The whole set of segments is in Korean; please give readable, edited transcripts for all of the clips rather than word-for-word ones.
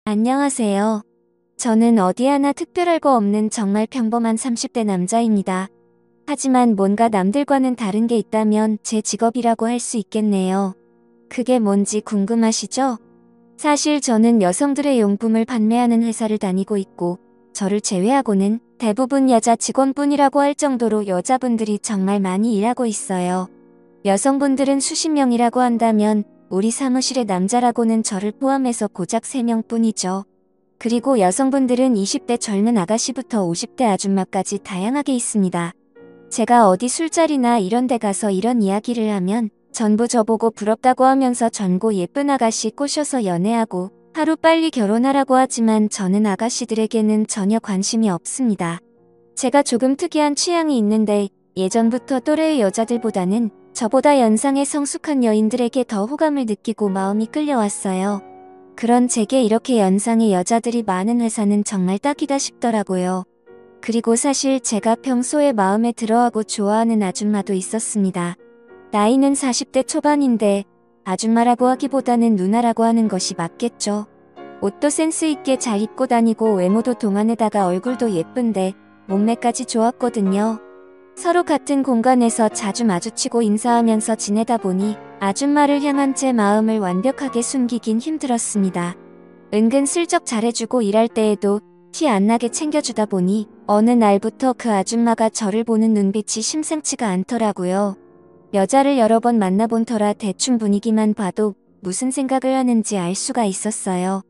안녕하세요. 저는 어디 하나 특별할 거 없는 정말 평범한 30대 남자입니다. 하지만 뭔가 남들과는 다른 게 있다면 제 직업이라고 할 수 있겠네요. 그게 뭔지 궁금하시죠? 사실 저는 여성들의 용품을 판매하는 회사를 다니고 있고, 저를 제외하고는 대부분 여자 직원뿐이라고 할 정도로 여자분들이 정말 많이 일하고 있어요. 여성분들은 수십 명이라고 한다면 우리 사무실의 남자라고는 저를 포함해서 고작 3명뿐이죠. 그리고 여성분들은 20대 젊은 아가씨부터 50대 아줌마까지 다양하게 있습니다. 제가 어디 술자리나 이런 데 가서 이런 이야기를 하면 전부 저보고 부럽다고 하면서 전고 예쁜 아가씨 꼬셔서 연애하고 하루빨리 결혼하라고 하지만 저는 아가씨들에게는 전혀 관심이 없습니다. 제가 조금 특이한 취향이 있는데 예전부터 또래의 여자들보다는 저보다 연상의 성숙한 여인들에게 더 호감을 느끼고 마음이 끌려왔어요. 그런 제게 이렇게 연상의 여자들이 많은 회사는 정말 딱이다 싶더라고요. 그리고 사실 제가 평소에 마음에 들어하고 좋아하는 아줌마도 있었습니다. 나이는 40대 초반인데 아줌마라고 하기보다는 누나라고 하는 것이 맞겠죠. 옷도 센스 있게 잘 입고 다니고 외모도 동안에다가 얼굴도 예쁜데 몸매까지 좋았거든요. 서로 같은 공간에서 자주 마주치고 인사하면서 지내다 보니 아줌마를 향한 제 마음을 완벽하게 숨기긴 힘들었습니다. 은근슬쩍 잘해주고 일할 때에도 티 안 나게 챙겨주다 보니 어느 날부터 그 아줌마가 저를 보는 눈빛이 심상치가 않더라고요. 여자를 여러 번 만나본 터라 대충 분위기만 봐도 무슨 생각을 하는지 알 수가 있었어요.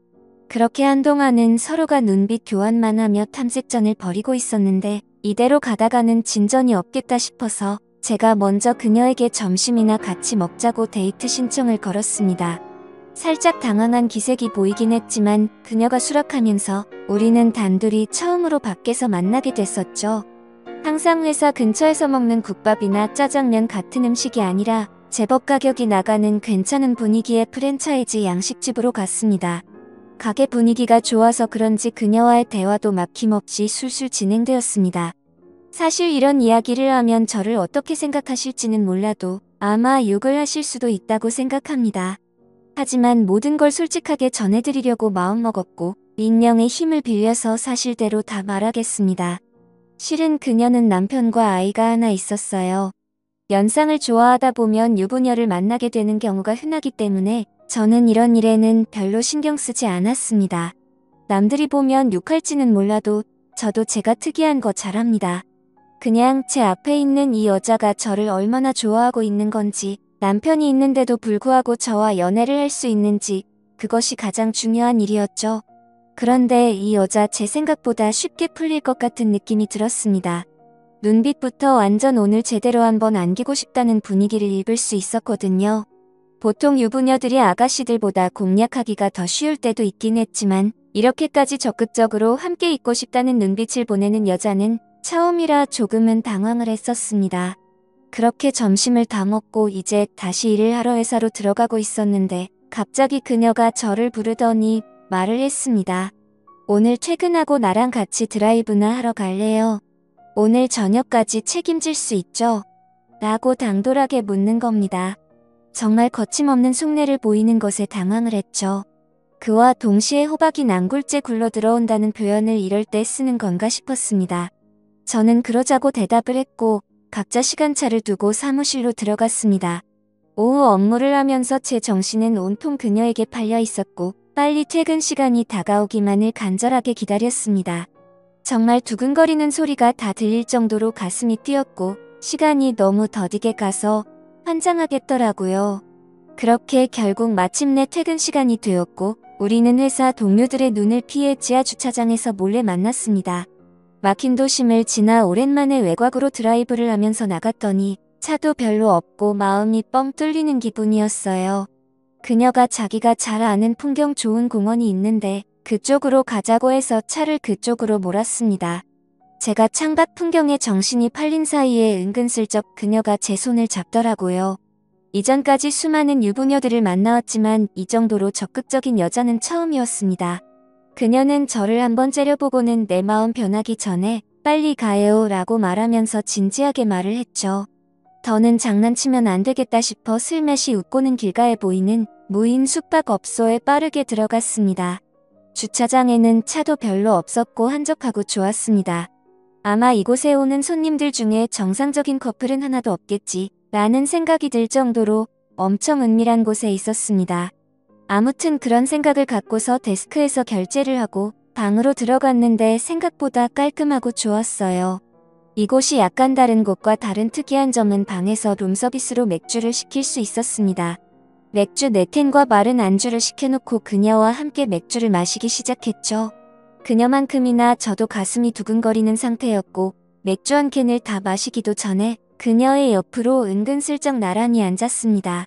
그렇게 한동안은 서로가 눈빛 교환만 하며 탐색전을 벌이고 있었는데 이대로 가다가는 진전이 없겠다 싶어서 제가 먼저 그녀에게 점심이나 같이 먹자고 데이트 신청을 걸었습니다. 살짝 당황한 기색이 보이긴 했지만 그녀가 수락하면서 우리는 단둘이 처음으로 밖에서 만나게 됐었죠. 항상 회사 근처에서 먹는 국밥이나 짜장면 같은 음식이 아니라 제법 가격이 나가는 괜찮은 분위기의 프랜차이즈 양식집으로 갔습니다. 가게 분위기가 좋아서 그런지 그녀와의 대화도 막힘없이 술술 진행되었습니다. 사실 이런 이야기를 하면 저를 어떻게 생각하실지는 몰라도 아마 욕을 하실 수도 있다고 생각합니다. 하지만 모든 걸 솔직하게 전해드리려고 마음먹었고 익명의 힘을 빌려서 사실대로 다 말하겠습니다. 실은 그녀는 남편과 아이가 하나 있었어요. 연상을 좋아하다 보면 유부녀를 만나게 되는 경우가 흔하기 때문에 저는 이런 일에는 별로 신경 쓰지 않았습니다. 남들이 보면 욕할지는 몰라도 저도 제가 특이한 거 잘합니다. 그냥 제 앞에 있는 이 여자가 저를 얼마나 좋아하고 있는 건지, 남편이 있는데도 불구하고 저와 연애를 할 수 있는지, 그것이 가장 중요한 일이었죠. 그런데 이 여자 제 생각보다 쉽게 풀릴 것 같은 느낌이 들었습니다. 눈빛부터 완전 오늘 제대로 한번 안기고 싶다는 분위기를 읽을 수 있었거든요. 보통 유부녀들이 아가씨들보다 공략하기가 더 쉬울 때도 있긴 했지만 이렇게까지 적극적으로 함께 있고 싶다는 눈빛을 보내는 여자는 처음이라 조금은 당황을 했었습니다. 그렇게 점심을 다 먹고 이제 다시 일을 하러 회사로 들어가고 있었는데 갑자기 그녀가 저를 부르더니 말을 했습니다. 오늘 퇴근하고 나랑 같이 드라이브나 하러 갈래요? 오늘 저녁까지 책임질 수 있죠? 라고 당돌하게 묻는 겁니다. 정말 거침없는 속내를 보이는 것에 당황을 했죠. 그와 동시에 호박이 난골째 굴러 들어온다는 표현을 이럴 때 쓰는 건가 싶었습니다. 저는 그러자고 대답을 했고 각자 시간차를 두고 사무실로 들어갔습니다. 오후 업무를 하면서 제 정신은 온통 그녀에게 팔려 있었고 빨리 퇴근 시간이 다가오기만을 간절하게 기다렸습니다. 정말 두근거리는 소리가 다 들릴 정도로 가슴이 뛰었고 시간이 너무 더디게 가서 환장하겠더라고요. 그렇게 결국 마침내 퇴근 시간이 되었고 우리는 회사 동료들의 눈을 피해 지하 주차장에서 몰래 만났습니다. 막힌 도심을 지나 오랜만에 외곽으로 드라이브를 하면서 나갔더니 차도 별로 없고 마음이 뻥 뚫리는 기분이었어요. 그녀가 자기가 잘 아는 풍경 좋은 공원이 있는데 그쪽으로 가자고 해서 차를 그쪽으로 몰았습니다. 제가 창밖 풍경에 정신이 팔린 사이에 은근슬쩍 그녀가 제 손을 잡더라고요. 이전까지 수많은 유부녀들을 만나왔지만 이 정도로 적극적인 여자는 처음이었습니다. 그녀는 저를 한번 째려보고는 내 마음 변하기 전에 빨리 가요 라고 말하면서 진지하게 말을 했죠. 더는 장난치면 안 되겠다 싶어 슬며시 웃고는 길가에 보이는 무인 숙박업소에 빠르게 들어갔습니다. 주차장에는 차도 별로 없었고 한적하고 좋았습니다. 아마 이곳에 오는 손님들 중에 정상적인 커플은 하나도 없겠지 라는 생각이 들 정도로 엄청 은밀한 곳에 있었습니다. 아무튼 그런 생각을 갖고서 데스크에서 결제를 하고 방으로 들어갔는데 생각보다 깔끔하고 좋았어요. 이곳이 약간 다른 곳과 다른 특이한 점은 방에서 룸서비스로 맥주를 시킬 수 있었습니다. 맥주 4캔과 마른 안주를 시켜놓고 그녀와 함께 맥주를 마시기 시작했죠. 그녀만큼이나 저도 가슴이 두근거리는 상태였고 맥주 한 캔을 다 마시기도 전에 그녀의 옆으로 은근슬쩍 나란히 앉았습니다.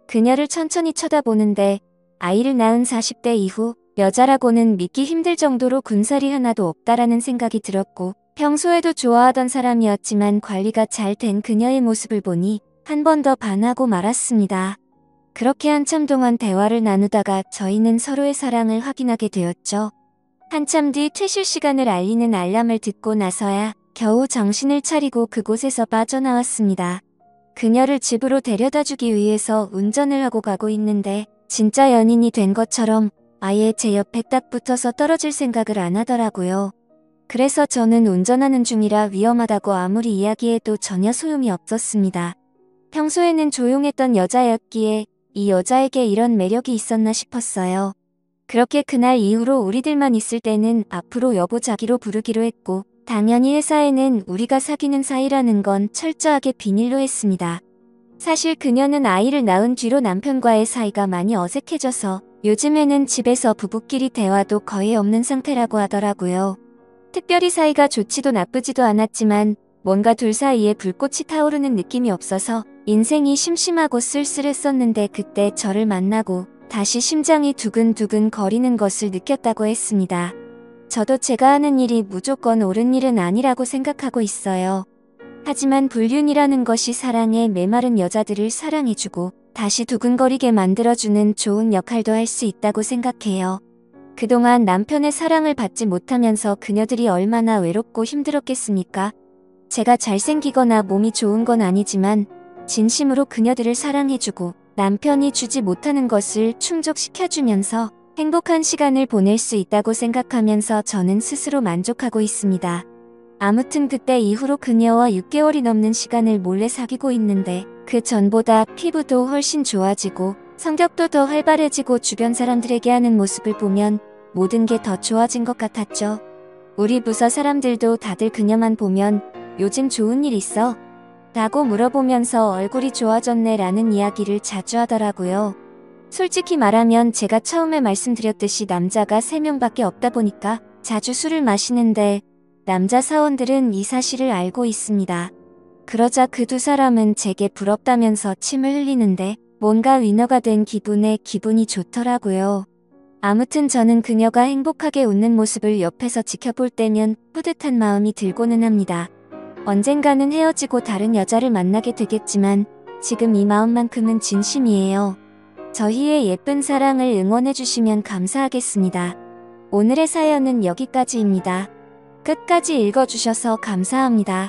그녀를 천천히 쳐다보는데 아이를 낳은 40대 이후 여자라고는 믿기 힘들 정도로 군살이 하나도 없다라는 생각이 들었고 평소에도 좋아하던 사람이었지만 관리가 잘 된 그녀의 모습을 보니 한 번 더 반하고 말았습니다. 그렇게 한참 동안 대화를 나누다가 저희는 서로의 사랑을 확인하게 되었죠. 한참 뒤 퇴실 시간을 알리는 알람을 듣고 나서야 겨우 정신을 차리고 그곳에서 빠져나왔습니다. 그녀를 집으로 데려다주기 위해서 운전을 하고 가고 있는데 진짜 연인이 된 것처럼 아예 제 옆에 딱 붙어서 떨어질 생각을 안 하더라고요. 그래서 저는 운전하는 중이라 위험하다고 아무리 이야기해도 전혀 소용이 없었습니다. 평소에는 조용했던 여자였기에 이 여자에게 이런 매력이 있었나 싶었어요. 그렇게 그날 이후로 우리들만 있을 때는 앞으로 여보자기로 부르기로 했고 당연히 회사에는 우리가 사귀는 사이라는 건 철저하게 비밀로 했습니다. 사실 그녀는 아이를 낳은 뒤로 남편과의 사이가 많이 어색해져서 요즘에는 집에서 부부끼리 대화도 거의 없는 상태라고 하더라고요. 특별히 사이가 좋지도 나쁘지도 않았지만 뭔가 둘 사이에 불꽃이 타오르는 느낌이 없어서 인생이 심심하고 쓸쓸했었는데 그때 저를 만나고 다시 심장이 두근두근 거리는 것을 느꼈다고 했습니다. 저도 제가 하는 일이 무조건 옳은 일은 아니라고 생각하고 있어요. 하지만 불륜이라는 것이 사랑에 메마른 여자들을 사랑해주고 다시 두근거리게 만들어주는 좋은 역할도 할 수 있다고 생각해요. 그동안 남편의 사랑을 받지 못하면서 그녀들이 얼마나 외롭고 힘들었겠습니까? 제가 잘생기거나 몸이 좋은 건 아니지만 진심으로 그녀들을 사랑해주고 남편이 주지 못하는 것을 충족시켜주면서 행복한 시간을 보낼 수 있다고 생각하면서 저는 스스로 만족하고 있습니다. 아무튼 그때 이후로 그녀와 6개월이 넘는 시간을 몰래 사귀고 있는데 그 전보다 피부도 훨씬 좋아지고 성격도 더 활발해지고 주변 사람들에게 하는 모습을 보면 모든 게 더 좋아진 것 같았죠. 우리 부서 사람들도 다들 그녀만 보면 요즘 좋은 일 있어? 라고 물어보면서 얼굴이 좋아졌네 라는 이야기를 자주 하더라고요. 솔직히 말하면 제가 처음에 말씀드렸듯이 남자가 3명밖에 없다 보니까 자주 술을 마시는데 남자 사원들은 이 사실을 알고 있습니다. 그러자 그 두 사람은 제게 부럽다면서 침을 흘리는데 뭔가 위너가 된 기분에 기분이 좋더라고요. 아무튼 저는 그녀가 행복하게 웃는 모습을 옆에서 지켜볼 때면 뿌듯한 마음이 들고는 합니다. 언젠가는 헤어지고 다른 여자를 만나게 되겠지만 지금 이 마음만큼은 진심이에요. 저희의 예쁜 사랑을 응원해주시면 감사하겠습니다. 오늘의 사연은 여기까지입니다. 끝까지 읽어주셔서 감사합니다.